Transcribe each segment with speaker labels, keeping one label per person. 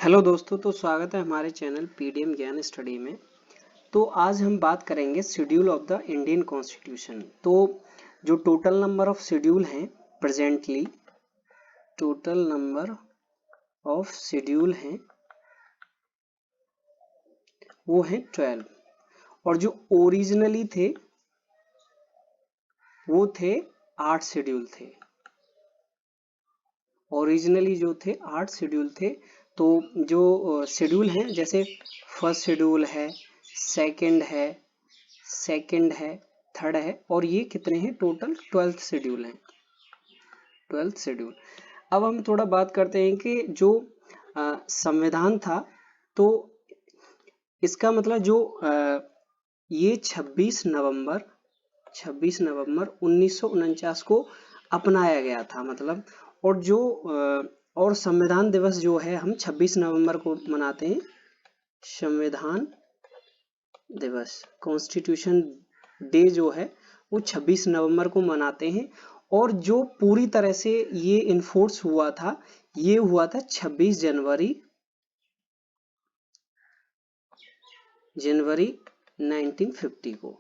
Speaker 1: Hello दोस्तों, तो स्वागत है हमारे चैनल पीडीएम ज्ञान स्टडी में। तो आज हम बात करेंगे schedule of the Indian constitution. तो जो टोटल नंबर ऑफ शेड्यूल हैं presently, total number of schedule हैं वो हैं 12, और जो ओरिजिनली थे वो थे 8 शेड्यूल थे। ओरिजिनली जो थे 8 शेड्यूल थे। तो जो शेड्यूल हैं, जैसे फर्स्ट शेड्यूल है, सेकंड है, थर्ड है, और ये कितने हैं? टोटल 12th शेड्यूल हैं, 12th शेड्यूल। अब हम थोड़ा बात करते हैं कि जो संविधान था, तो इसका मतलब जो ये 26 नवंबर 1949 को अपनाया गया था, मतलब। और जो और संविधान दिवस जो है हम 26 नवंबर को मनाते हैं, संविधान दिवस, कॉन्स्टिट्यूशन डे जो है वो 26 नवंबर को मनाते हैं। और जो पूरी तरह से ये इन्फोर्स हुआ था, ये हुआ था 26 जनवरी 1950 को।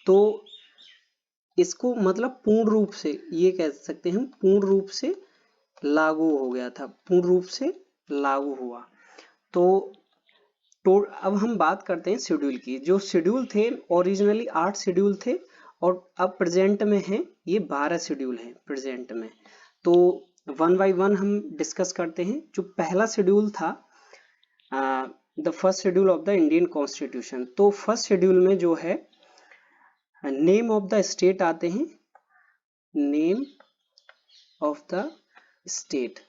Speaker 1: तो इसको मतलब पूर्ण रूप से ये कह सकते हैं हम, पूर्ण रूप से लागू हो गया था, पूर्ण रूप से लागू हुआ। तो अब हम बात करते हैं शेड्यूल की। जो शेड्यूल थे ओरिजिनली 8 शेड्यूल थे, और अब प्रेजेंट में है ये 12 शेड्यूल हैं प्रेजेंट में। तो वन बाय वन हम डिस्कस करते हैं। जो पहला शेड्यूल था, the first schedule of the Indian constitution. तो फर्स्ट शेड्यूल में जो है नेम ऑफ द स्टेट आते हैं, नेम ऑफ द स्टेट,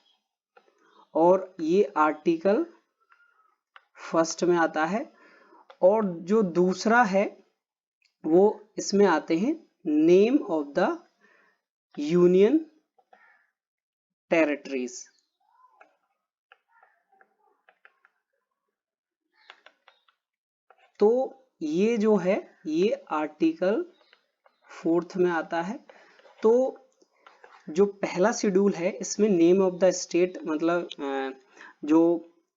Speaker 1: और ये आर्टिकल फर्स्ट में आता है। और जो दूसरा है वो इसमें आते हैं name of the union territories. तो ये जो है ये आर्टिकल 4th में आता है। तो जो पहला शेड्यूल है इसमें नेम ऑफ द स्टेट, मतलब जो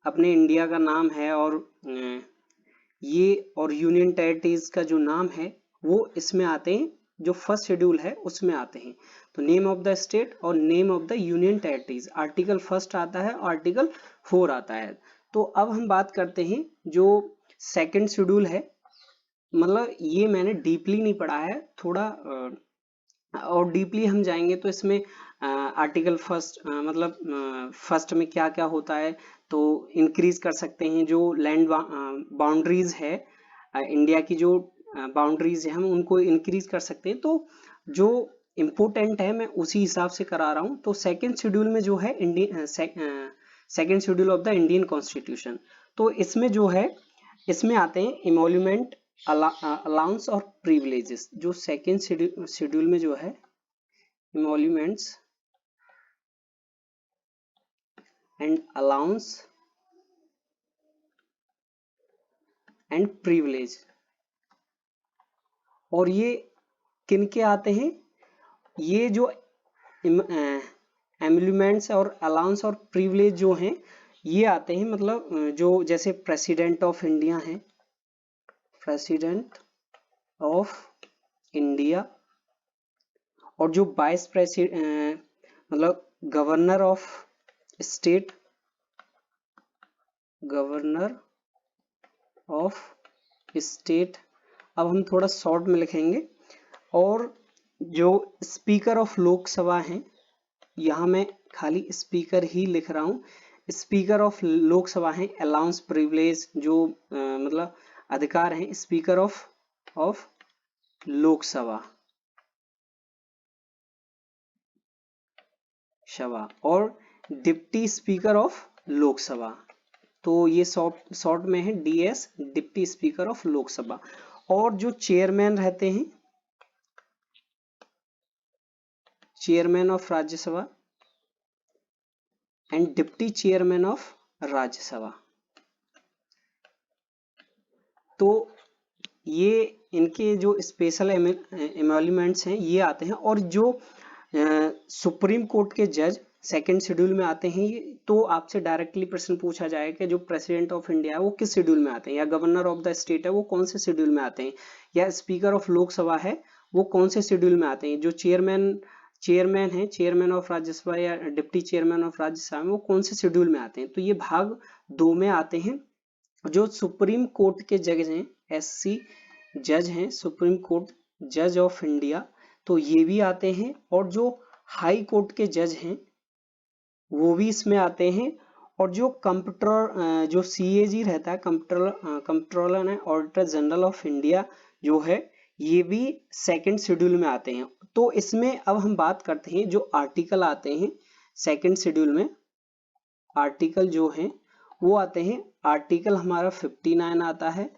Speaker 1: अपने इंडिया का नाम है, और ये और यूनियन टेरिटरीज का जो नाम है वो इसमें आते हैं, जो फर्स्ट शेड्यूल है उसमें आते हैं। तो नेम ऑफ द स्टेट और name of the union territories article first आता है, आर्टिकल 4 आता है। तो अब हम बात करते हैं जो सेकंड शेड्यूल है। मतलब ये मैंने डीपली नहीं पढ़ा है, थोड़ा और डीपली हम जाएंगे तो इसमें आर्टिकल फर्स्ट, मतलब फर्स्ट में क्या क्या होता है। तो इंक्रीज कर सकते हैं जो लैंड बाउंड्रीज है, इंडिया की जो बाउंड्रीज है हम उनको इंक्रीज कर सकते हैं। तो जो इम्पोर्टेंट है मैं उसी हिसाब से करा रहा हूँ। तो सेकेंड शेड्यूल में जो है Indian second schedule of the Indian constitution, तो इसमें जो है इसमें आते हैं इमोल्यूमेंट, अलाउंस और प्रिविलेजेस। जो सेकेंड शेड्यूल में जो है emoluments and allowance and privilege, और ये किनके आते हैं? ये जो एमोल्यूमेंट्स और अलाउंस और प्रिविलेज जो हैं ये आते हैं, मतलब जो जैसे प्रेसिडेंट ऑफ इंडिया है, प्रेसिडेंट ऑफ इंडिया, और जो वाइस प्रेसिडेंट मतलब governor of state, governor of state. अब हम थोड़ा शॉर्ट में लिखेंगे। और जो स्पीकर ऑफ लोकसभा हैं, यहाँ मैं खाली स्पीकर ही लिख रहा हूँ, स्पीकर ऑफ लोकसभा हैं, अलाउंस प्रिविलेज जो मतलब अधिकार हैं स्पीकर ऑफ लोकसभा सभा, और डिप्टी स्पीकर ऑफ लोकसभा। तो ये शॉर्ट में है DS, deputy speaker of Lok Sabha. और जो चेयरमैन रहते हैं, chairman of Rajya Sabha and deputy chairman of Rajya Sabha. तो ये इनके जो स्पेशल एमोल्यूमेंट्स हैं ये आते हैं। और जो सुप्रीम कोर्ट के जज सेकंड शेड्यूल में आते हैं ये, तो आपसे डायरेक्टली प्रश्न पूछा जाएगा कि जो प्रेसिडेंट ऑफ इंडिया है वो किस शेड्यूल में आते हैं, या गवर्नर ऑफ द स्टेट है वो कौन से शेड्यूल में आते हैं, या स्पीकर ऑफ लोकसभा है वो कौन से शेड्यूल में आते हैं, जो चेयरमैन है, चेयरमैन ऑफ राज्यसभा या डिप्टी चेयरमैन ऑफ राज्यसभा में वो कौन से शेड्यूल में आते हैं। तो ये भाग 2 में आते हैं। जो सुप्रीम कोर्ट के जज हैं, एससी जज हैं, सुप्रीम कोर्ट जज ऑफ इंडिया, तो ये भी आते हैं। और जो हाई कोर्ट के जज हैं वो भी इसमें आते हैं। और जो कंप्ट्रोलर, जो सीएजी रहता है, comptroller and auditor general of India जो है, ये भी सेकंड शेड्यूल में आते हैं। तो इसमें अब हम बात करते हैं जो आर्टिकल आते हैं सेकंड शेड्यूल में। आर्टिकल जो हैं वो आते हैं, आर्टिकल हमारा 59 आता है,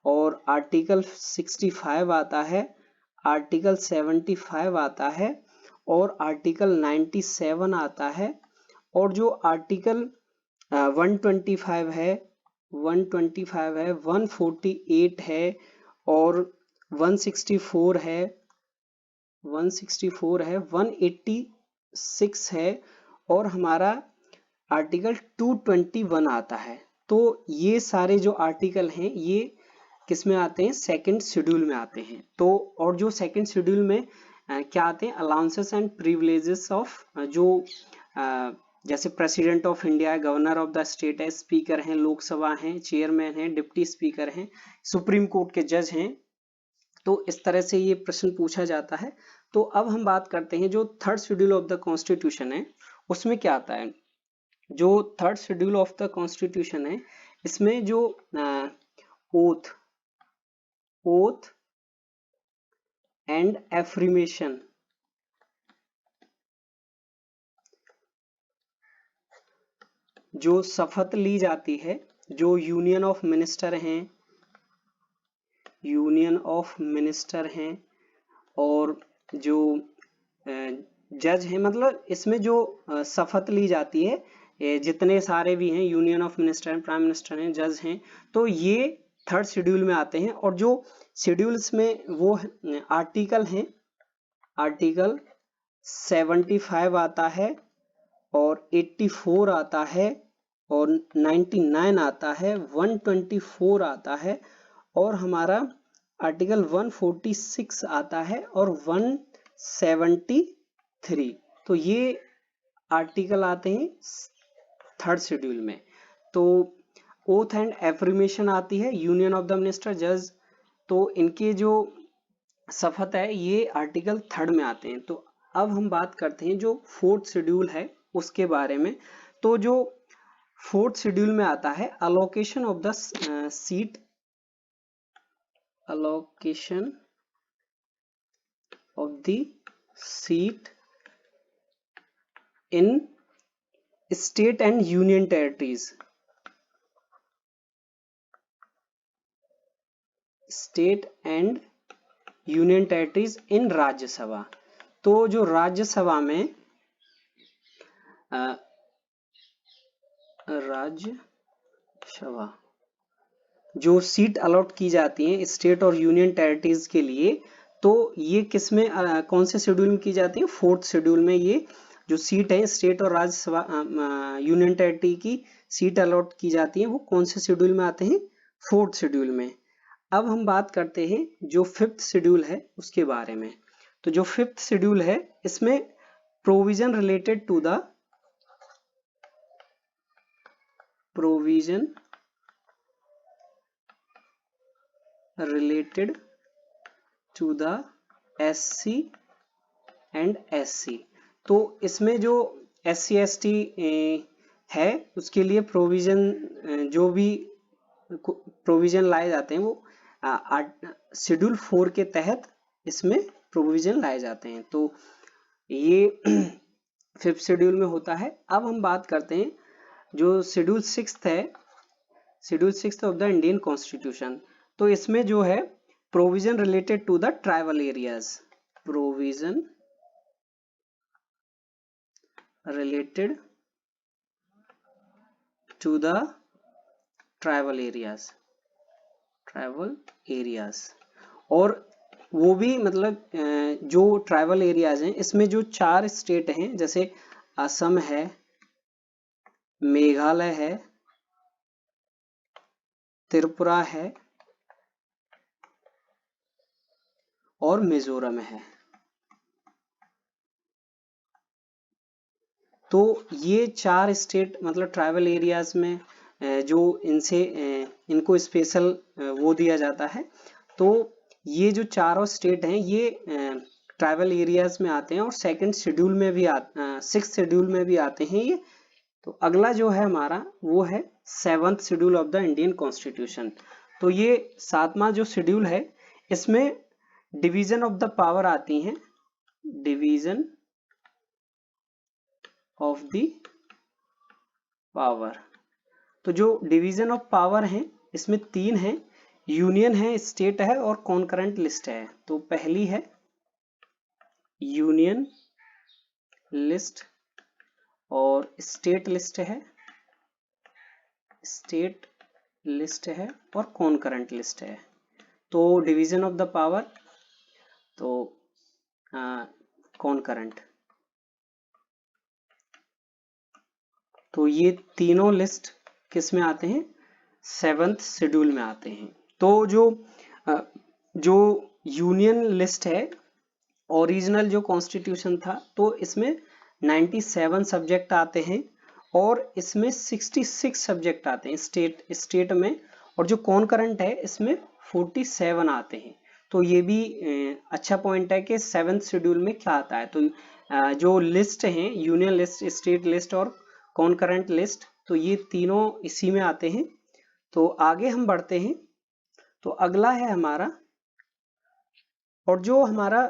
Speaker 1: और आर्टिकल 65 आता है, आर्टिकल 75 आता है, और आर्टिकल 97 आता है। और जो आर्टिकल 125 है, 148 है, और 164 है, 186 है, और हमारा आर्टिकल 221 आता है। तो ये सारे जो आर्टिकल हैं ये किस में आते हैं, सेकंड शेड्यूल में आते हैं। तो और जो सेकंड शेड्यूल में क्या आते हैं, अलाउंसेस एंड प्रिविलेजेस ऑफ, जो जैसे प्रेसिडेंट ऑफ इंडिया है, गवर्नर ऑफ द स्टेट है, स्पीकर हैं, लोकसभा हैं, चेयरमैन हैं, डिप्टी स्पीकर हैं, सुप्रीम कोर्ट के जज हैं। तो इस तरह से ये प्रश्न पूछा जाता है। तो अब हम बात करते हैं जो third schedule of the constitution है उसमें क्या आता है। जो third schedule of the constitution है इसमें जो ओथ एंड एफर्मेशन, जो शपथ ली जाती है, जो यूनियन ऑफ मिनिस्टर हैं और जो जज हैं, मतलब इसमें जो शपथ ली जाती है, जितने सारे भी हैं, यूनियन ऑफ मिनिस्टर हैं, प्राइम मिनिस्टर हैं, जज हैं, तो ये थर्ड शेड्यूल में आते हैं। और जो शेड्यूल्स में वो आर्टिकल हैं, आर्टिकल 75 आता है, और 84 आता है, और 99 आता है, 124 आता है, और हमारा आर्टिकल 146 आता है, और 173। तो ये आर्टिकल आते हैं थर्ड शेड्यूल में। तो ओथ एंड एफर्मेशन आती है, यूनियन ऑफ द मिनिस्टर, जज, तो इनके जो शपथ है ये आर्टिकल थर्ड में आते हैं। तो अब हम बात करते हैं जो फोर्थ शेड्यूल है उसके बारे में। तो जो फोर्थ शेड्यूल में आता है allocation of the seat, allocation of the seat in state and union territories, state and union territories in Rajya Sabha. तो जो राज्यसभा में राज्यसभा जो सीट अलॉट की जाती हैं स्टेट और यूनियन टेरिटरीज के लिए, तो ये किस में कौन से शेड्यूल में की जाती है, फोर्थ शेड्यूल में। ये जो सीट है स्टेट और राज्यसभा यूनियन टेरिटरी की सीट अलॉट की जाती है वो कौन से शेड्यूल में आते हैं, फोर्थ शेड्यूल में। अब हम बात करते हैं जो फिफ्थ शेड्यूल है उसके बारे में। तो जो फिफ्थ शेड्यूल है इसमें provision related to the SC and SC। तो इसमें जो SC ST है उसके लिए प्रोविजन, जो भी प्रोविजन लाए जाते हैं वो शेड्यूल 4 के तहत इसमें प्रोविजन लाए जाते हैं। तो ये फिफ्थ शेड्यूल में होता है। अब हम बात करते हैं जो शेड्यूल 6 है, schedule 6 of the Indian constitution. तो इसमें जो है provision related to the tribal areas, provision related to the tribal areas, और वो भी मतलब जो ट्राइबल एरियाज हैं इसमें जो 4 स्टेट हैं, जैसे असम है, मेघालय है, त्रिपुरा है और मिजोरम है। तो ये 4 स्टेट मतलब ट्राइबल एरियाज में जो इनसे इनको स्पेशल वो दिया जाता है। तो ये जो चारों स्टेट हैं ये ट्राइबल एरियाज में आते हैं और सेकंड शेड्यूल में भी सिक्स शेड्यूल में भी आते हैं ये। तो अगला जो है हमारा वो है 7th schedule of the Indian constitution. तो ये 7वां जो शेड्यूल है इसमें डिवीजन ऑफ द पावर आती हैं, डिवीजन ऑफ द पावर। तो जो डिवीजन ऑफ पावर है इसमें 3 है, यूनियन है, स्टेट है और कॉन्करेंट लिस्ट है। तो पहली है यूनियन लिस्ट और स्टेट लिस्ट है, स्टेट लिस्ट है और कॉन्करेंट लिस्ट है। तो डिवीजन ऑफ द पावर तो कॉन्करेंट। तो ये तीनों लिस्ट किस में आते हैं, 7th शेड्यूल में आते हैं। तो जो यूनियन लिस्ट है, ओरिजिनल जो कॉन्स्टिट्यूशन था तो इसमें 97 सब्जेक्ट आते हैं और इसमें 66 सब्जेक्ट आते हैं स्टेट में, और जो कॉन्करेंट है इसमें 47 आते हैं। तो ये भी अच्छा पॉइंट है कि 7th शेड्यूल में क्या आता है। तो जो लिस्ट हैं, यूनियन लिस्ट, स्टेट लिस्ट और कॉन्करेंट लिस्ट, तो ये तीनों इसी में आते हैं। तो आगे हम बढ़ते हैं। तो अगला है हमारा, और जो हमारा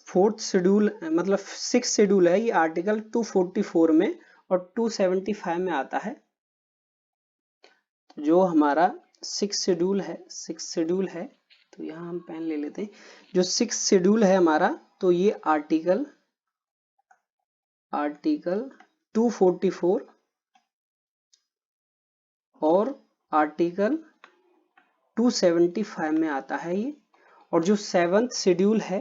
Speaker 1: 4th शेड्यूल मतलब 6th शेड्यूल है, ये आर्टिकल 244 में और 275 में आता है। जो हमारा 6th शेड्यूल है तो यहाँ हम पेन ले लेते हैं। जो 6th शेड्यूल है हमारा, तो ये आर्टिकल 244 और आर्टिकल 275 में आता है ये। और जो 7th शेड्यूल है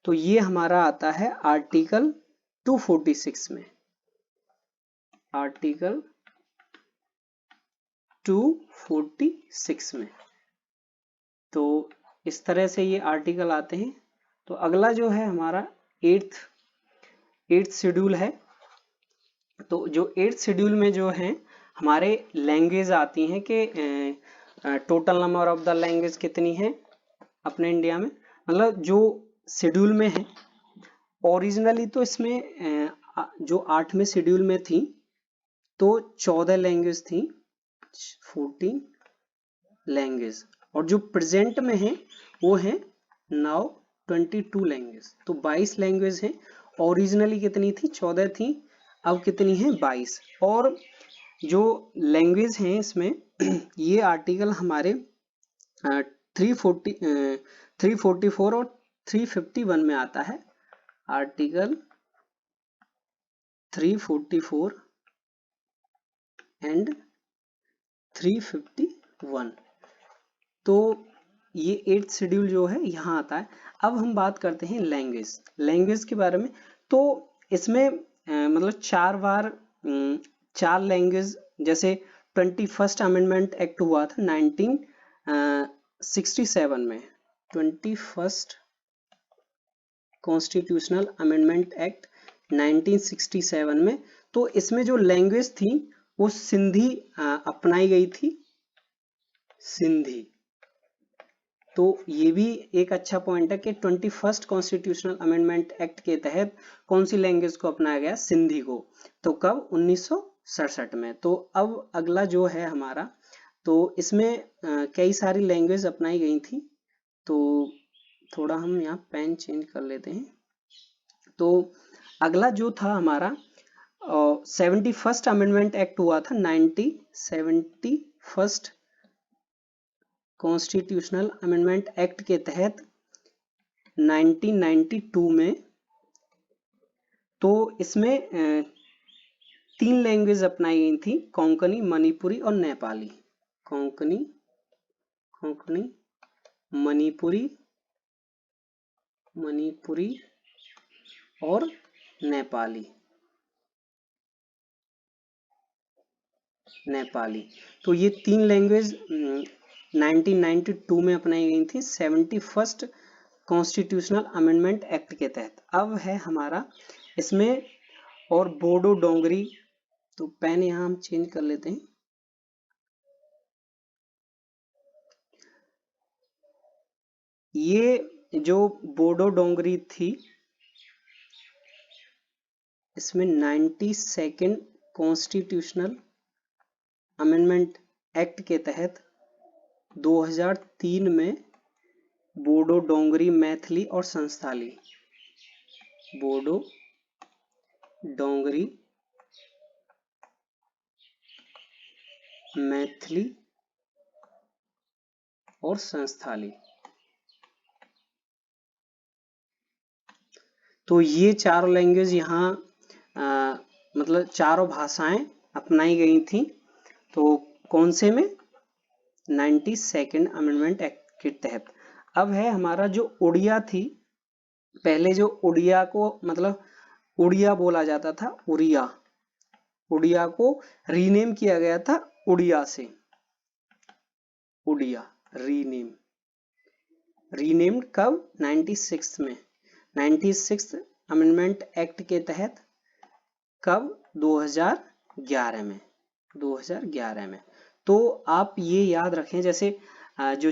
Speaker 1: तो ये हमारा आता है आर्टिकल 246 में, आर्टिकल 246 में। तो इस तरह से ये आर्टिकल आते हैं। तो अगला जो है हमारा 8th शेड्यूल है। तो जो 8th शेड्यूल में जो है हमारे लैंग्वेज आती हैं कि total number of the language कितनी है अपने इंडिया में, मतलब जो शेड्यूल में है। ओरिजिनली तो इसमें जो 8वें शेड्यूल में थी तो 14 लैंग्वेज थी, 14 लैंग्वेज, और जो प्रेजेंट में है वो है नाउ 22 लैंग्वेज। तो 22 लैंग्वेज है। ओरिजिनली कितनी थी, 14 थी, अब कितनी है, 22। और जो लैंग्वेज हैं इसमें ये आर्टिकल हमारे 344 और 351 में आता है, आर्टिकल 344 एंड 351। तो ये 8th शेड्यूल जो है यहाँ आता है। अब हम बात करते हैं लैंग्वेज के बारे में। तो इसमें मतलब 4 लैंग्वेज, जैसे 21st अमेंडमेंट एक्ट हुआ था 1967 में, 21st कॉन्स्टिट्यूशनल अमेंडमेंट एक्ट 1967 में। तो इसमें जो लैंग्वेज थी वो सिंधी अपनाई गई थी, सिंधी। तो ये भी एक अच्छा पॉइंट है कि 21st कॉन्स्टिट्यूशनल अमेंडमेंट एक्ट के तहत कौन सी लैंग्वेज को अपनाया गया, सिंधी को। तो कब, 1967 में। तो अब अगला जो है हमारा, तो इसमें कई सारी लैंग्वेज अपनाई गई थी। तो थोड़ा हम यहाँ पेन चेंज कर लेते हैं। तो अगला जो था हमारा 71st अमेंडमेंट एक्ट हुआ था 71st कॉन्स्टिट्यूशनल अमेंडमेंट एक्ट के तहत 1992 में। तो इसमें 3 लैंग्वेज अपनाई गई थी, कोंकणी, मणिपुरी और नेपाली। कोंकणी, मणिपुरी और नेपाली। नेपाली। तो ये 3 लैंग्वेज 1992 में अपनाई गई थी 71st कॉन्स्टिट्यूशनल अमेंडमेंट एक्ट के तहत। अब है हमारा इसमें और बोडो डोंगरी, तो पेन यहाँ हम चेंज कर लेते हैं। ये जो बोडो डोंगरी थी इसमें 92nd कॉन्स्टिट्यूशनल अमेंडमेंट एक्ट के तहत 2003 में बोडो डोंगरी, मैथिली और संस्थाली, बोडो डोंगरी, मैथिली और संस्थाली, तो ये चारों लैंग्वेज यहाँ मतलब चारों भाषाएं अपनाई गई थी। तो कौन से में? 92nd अमेंडमेंट एक्ट के तहत। अब है हमारा जो उड़िया थी, पहले जो उड़िया को मतलब उड़िया बोला जाता था, उड़िया, उड़िया को रीनेम किया गया था उड़िया से, उड़िया रीनेम्ड कब? 96 में, 96 अमेंडमेंट एक्ट के तहत। कब? 2011 में, 2011 में। तो आप ये याद रखें, जैसे जो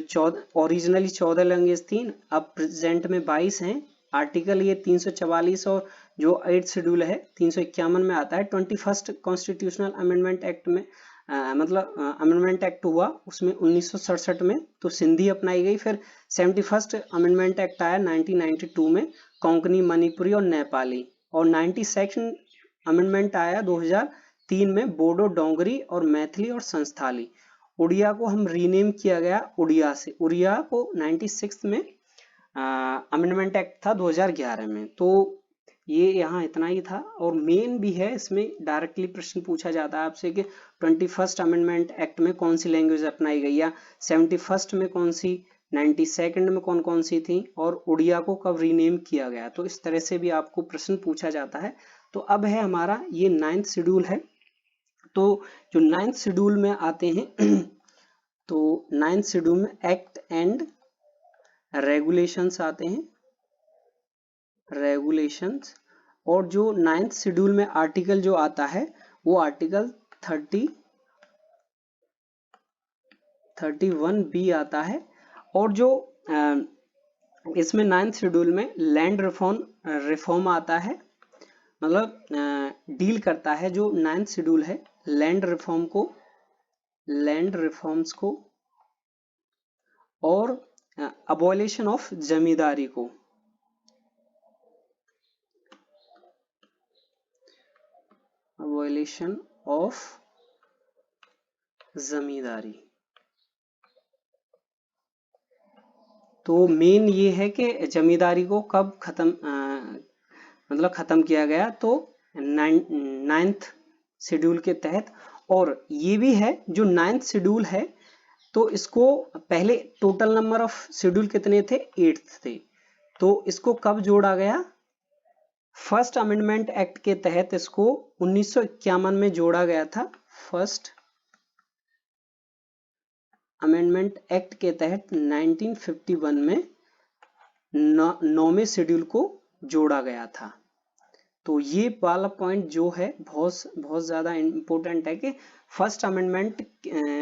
Speaker 1: ओरिजिनली 14 लैंग्वेज थी, अब प्रेजेंट में 22 हैं। आर्टिकल ये 344 और जो 8 शेड्यूल है 351 में आता है। 21st कॉन्स्टिट्यूशनल अमेंडमेंट एक्ट में मतलब अमेंडमेंट एक्ट हुआ उसमें 1967 में, तो सिंधी अपनाई गई। फिर 71st अमेंडमेंट एक्ट आया 1992 में, कोंकणी, मणिपुरी और नेपाली। और 92nd अमेंडमेंट आया 2003 में, बोडो, डोंगरी और मैथिली और संस्थाली। उड़िया को हम रीनेम किया गया उड़िया से, उड़िया को 96 में अमेंडमेंट एक्ट था 2011 में। तो ये यहाँ इतना ही था। और मेन भी है, इसमें डायरेक्टली प्रश्न पूछा जाता है आपसे कि 21st अमेंडमेंट एक्ट में कौन सी लैंग्वेज अपनाई गई, या 71st में कौन सी, 92nd में कौन कौन सी थी, और उड़िया को कब रीनेम किया गया। तो इस तरह से भी आपको प्रश्न पूछा जाता है। तो अब है हमारा ये 9th शेड्यूल है। तो जो 9th शेड्यूल में आते हैं तो 9th शेड्यूल में एक्ट एंड रेगुलेशंस आते हैं, रेगुलेशंस। और जो 9th शेड्यूल में आर्टिकल जो आता है वो आर्टिकल 31B आता है। और जो इसमें 9th शेड्यूल में लैंड रिफॉर्म आता है, मतलब डील करता है जो 9th शेड्यूल है लैंड रिफॉर्म्स को और अबॉलिशन ऑफ जमींदारी को, अबॉलिशन ऑफ जमींदारी। तो मेन ये है कि जमींदारी को कब खत्म किया गया, तो 9th शेड्यूल के तहत। और ये भी है जो 9th शेड्यूल है, तो इसको पहले टोटल नंबर ऑफ शेड्यूल कितने थे? 8 थे। तो इसको कब जोड़ा गया? फर्स्ट अमेंडमेंट एक्ट के तहत इसको 1951 में जोड़ा गया था। फर्स्ट अमेंडमेंट एक्ट के तहत 1951 में 9वें शेड्यूल को जोड़ा गया था। तो ये वाला पॉइंट जो है बहुत ज्यादा इंपॉर्टेंट है कि फर्स्ट अमेंडमेंट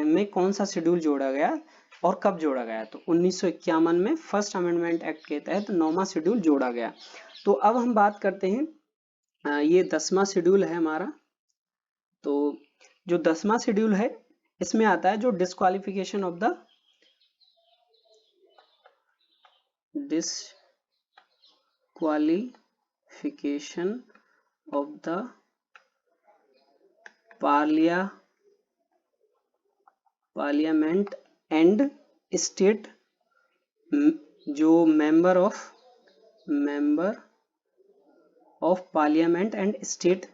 Speaker 1: में कौन सा शेड्यूल जोड़ा गया और कब जोड़ा गया। तो 1951 में फर्स्ट अमेंडमेंट एक्ट के तहत 9वां शेड्यूल जोड़ा गया। तो अब हम बात करते हैं ये 10वां शेड्यूल है हमारा। तो जो 10वां शेड्यूल है इसमें आता है जो disqualification of the parliament and state, जो member of parliament and state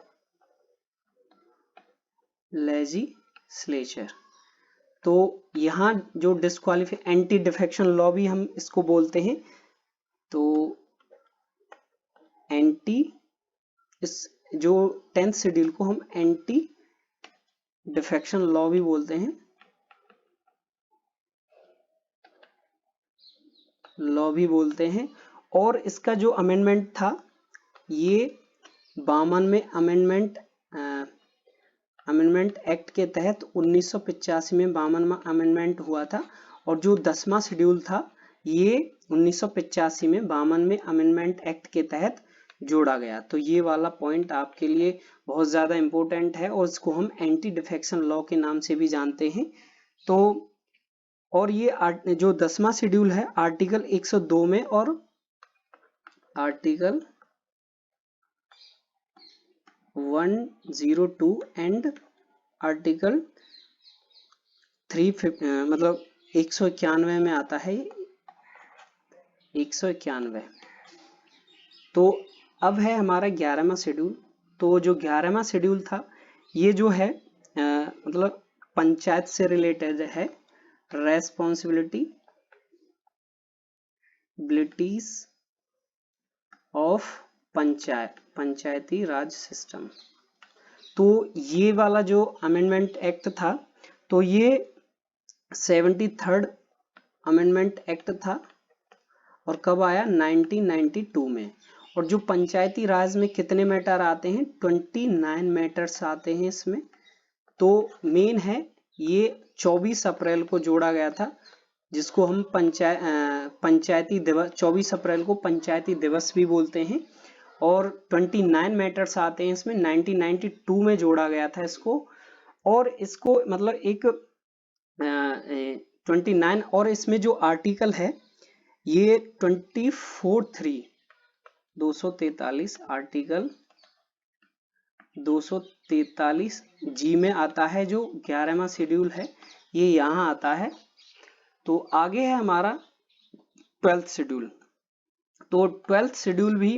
Speaker 1: legislature. तो यहाँ जो एंटी डिफेक्शन लॉ भी हम इसको बोलते हैं। तो जो 10th शेड्यूल को हम एंटी डिफेक्शन लॉ भी बोलते हैं, लॉ भी बोलते हैं। और इसका जो अमेंडमेंट था ये 52 में अमेंडमेंट एक्ट के तहत 1985 में 52वां अमेंडमेंट हुआ था। और जो 10वां शेड्यूल था ये 1985 में 52वें अमेंडमेंट एक्ट के तहत जोड़ा गया। तो ये वाला पॉइंट आपके लिए बहुत ज्यादा इंपॉर्टेंट है और इसको हम एंटी डिफेक्शन लॉ के नाम से भी जानते हैं। तो और ये जो 10वां शेड्यूल है आर्टिकल 102 में और आर्टिकल 102 एंड आर्टिकल 191 में आता है, 191। तो अब है हमारा 11वां शेड्यूल। तो जो 11वां शेड्यूल था ये जो है मतलब पंचायत से रिलेटेड है, responsibilities of Panchayati Raj system. तो ये वाला जो अमेंडमेंट एक्ट था तो ये 73rd अमेंडमेंट एक्ट था और कब आया 1992 में। और जो पंचायती राज में कितने मैटर आते हैं 29 मैटर्स आते हैं इसमें। तो मेन है ये 24 अप्रैल को जोड़ा गया था जिसको हम पंचायती दिवस, 24 अप्रैल को पंचायती दिवस भी बोलते हैं। और 29 मैटर्स आते हैं इसमें, 1992 में जोड़ा गया था इसको। और इसको मतलब एक 29 और इसमें जो आर्टिकल है ये 243 आर्टिकल 243 जी में आता है। जो 11वां शेड्यूल है ये यहाँ आता है। तो आगे है हमारा 12th शेड्यूल। तो 12th शेड्यूल भी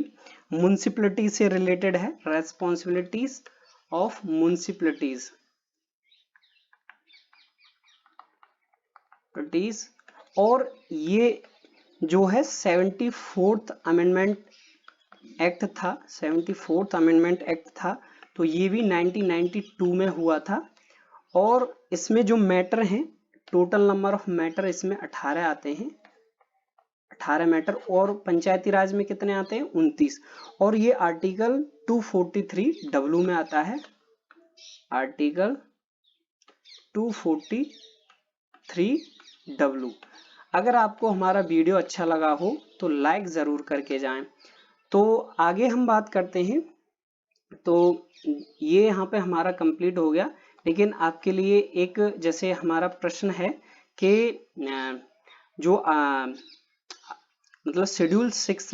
Speaker 1: म्युनिसिपैलिटी से रिलेटेड है, रेस्पॉन्सिबिलिटीज ऑफ म्युनिसिपैलिटीज। और ये जो है 74th अमेंडमेंट एक्ट था, 74th अमेंडमेंट एक्ट था। तो ये भी 1992 में हुआ था। और इसमें जो मैटर हैं टोटल नंबर ऑफ मैटर इसमें 18 आते हैं, 18 मैटर। और पंचायती राज में कितने आते हैं 29। और ये आर्टिकल 243W में आता है, आर्टिकल 243W। अगर आपको हमारा वीडियो अच्छा लगा हो तो लाइक जरूर करके जाएं। तो आगे हम बात करते हैं। तो ये यहाँ पे हमारा कंप्लीट हो गया। लेकिन आपके लिए एक जैसे हमारा प्रश्न है कि जो मतलब शेड्यूल 6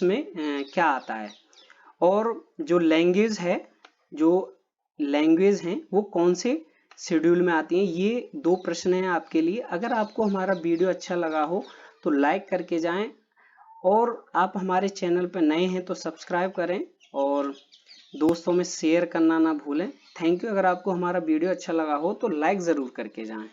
Speaker 1: में क्या आता है और जो लैंग्वेज हैं वो कौन से शेड्यूल में आती हैं। ये दो प्रश्न हैं आपके लिए। अगर आपको हमारा वीडियो अच्छा लगा हो तो लाइक करके जाएं और आप हमारे चैनल पर नए हैं तो सब्सक्राइब करें और दोस्तों में शेयर करना ना भूलें। Thank you. अगर आपको हमारा वीडियो अच्छा लगा हो तो लाइक ज़रूर करके जाएं।